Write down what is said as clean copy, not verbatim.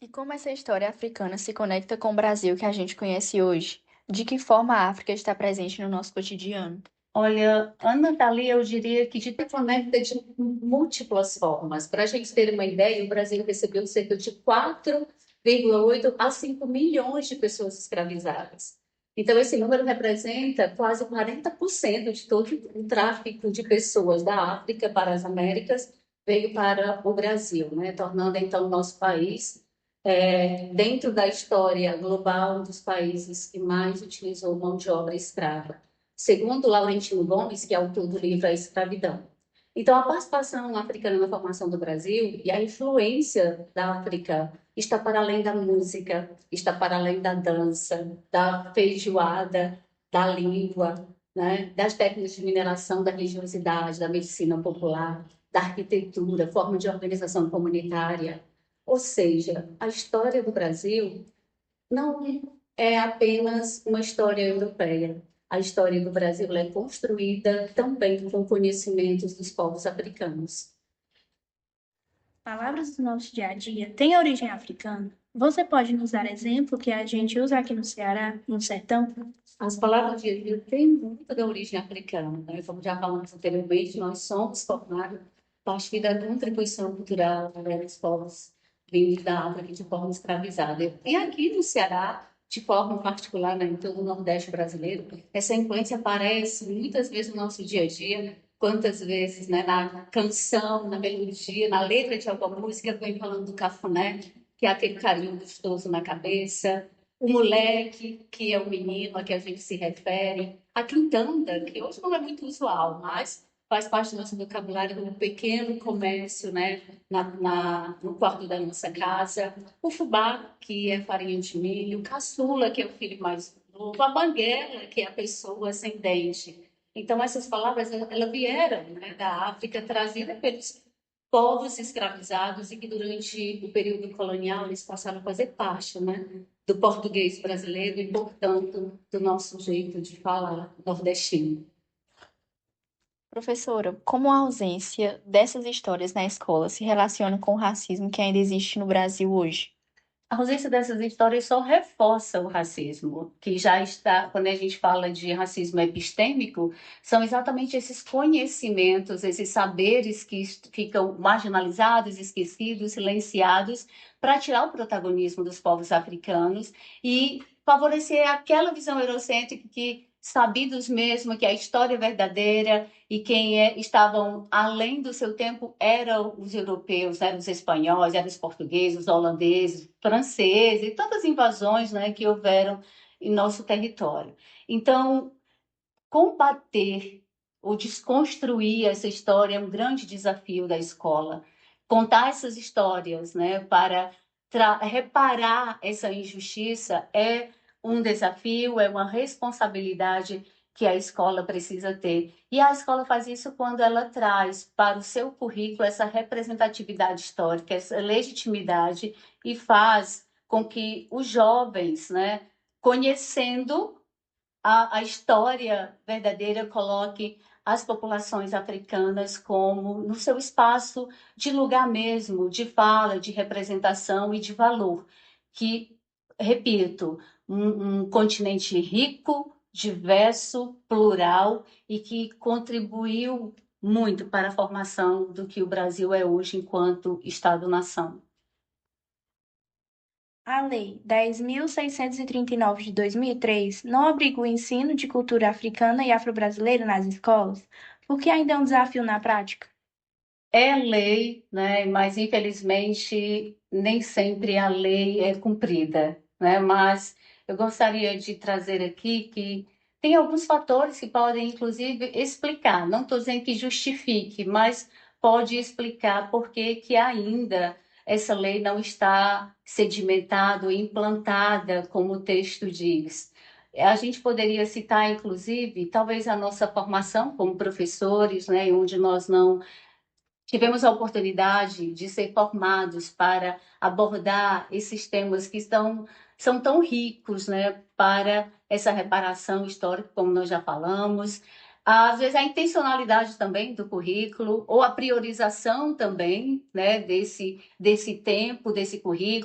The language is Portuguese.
E como essa história africana se conecta com o Brasil que a gente conhece hoje? De que forma a África está presente no nosso cotidiano? Olha, Ana Thalia, eu diria que se conecta de múltiplas formas. Para a gente ter uma ideia, o Brasil recebeu cerca de 4,8 a 5 milhões de pessoas escravizadas. Então, esse número representa quase 40% de todo o tráfico de pessoas da África para as Américas veio para o Brasil, né? Tornando então o nosso país, dentro da história global, um dos países que mais utilizou mão de obra escrava, segundo Laurentino Gomes, que é autor do livro A Escravidão. Então, a participação africana na formação do Brasil e a influência da África está para além da música, está para além da dança, da feijoada, da língua, né? Das técnicas de mineração, da religiosidade, da medicina popular, da arquitetura, forma de organização comunitária. Ou seja, a história do Brasil não é apenas uma história europeia. A história do Brasil é construída também com conhecimentos dos povos africanos. Palavras do nosso dia a dia têm origem africana? Você pode nos dar exemplo que a gente usa aqui no Ceará, no sertão? As palavras de Deus têm muito da origem africana, né? Como já falamos anteriormente, nós somos formados a partir da contribuição cultural, né, dos povos vindos da África de forma escravizada. E aqui no Ceará, de forma particular, né, em todo o Nordeste brasileiro, essa influência aparece muitas vezes no nosso dia a dia. Quantas vezes, né, na canção, na melodia, na letra de alguma música, vem falando do cafuné, que é aquele carinho gostoso na cabeça, o moleque, que é o menino a que a gente se refere, a quintanda, que hoje não é muito usual, mas faz parte do nosso vocabulário do pequeno comércio, né, no quarto da nossa casa, o fubá, que é farinha de milho, o caçula, que é o filho mais novo, a banguela, que é a pessoa ascendente. Então, essas palavras, elas vieram, né, da África, trazidas pelos povos escravizados e que durante o período colonial eles passaram a fazer parte, né, do português brasileiro e, portanto, do nosso jeito de falar nordestino. Professora, como a ausência dessas histórias na escola se relaciona com o racismo que ainda existe no Brasil hoje? A ausência dessas histórias só reforça o racismo, que já está, quando a gente fala de racismo epistêmico, são exatamente esses conhecimentos, esses saberes que ficam marginalizados, esquecidos, silenciados, para tirar o protagonismo dos povos africanos e favorecer aquela visão eurocêntrica que, sabidos mesmo que a história é verdadeira e estavam além do seu tempo eram os europeus, eram os espanhóis, eram os portugueses, os holandeses, franceses, e tantas invasões, né, que houveram em nosso território. Então, combater ou desconstruir essa história é um grande desafio da escola. Contar essas histórias, né, para reparar essa injustiça é um desafio, é uma responsabilidade que a escola precisa ter. E a escola faz isso quando ela traz para o seu currículo essa representatividade histórica, essa legitimidade e faz com que os jovens, né, conhecendo a história verdadeira coloque as populações africanas como no seu espaço de lugar mesmo, de fala, de representação e de valor, que, repito, um continente rico, diverso, plural e que contribuiu muito para a formação do que o Brasil é hoje enquanto Estado-nação. A Lei 10.639 de 2003 não obriga o ensino de cultura africana e afro-brasileira nas escolas, porque ainda é um desafio na prática. É lei, né? Mas infelizmente nem sempre a lei é cumprida, né? Mas eu gostaria de trazer aqui que tem alguns fatores que podem, inclusive, explicar. Não estou dizendo que justifique, mas pode explicar por que que ainda essa lei não está sedimentada, implantada, como o texto diz. A gente poderia citar, inclusive, talvez a nossa formação como professores, né, onde nós não tivemos a oportunidade de ser formados para abordar esses temas que são tão ricos, né, para essa reparação histórica, como nós já falamos. Às vezes, a intencionalidade também do currículo, ou a priorização também, né, desse tempo, desse currículo.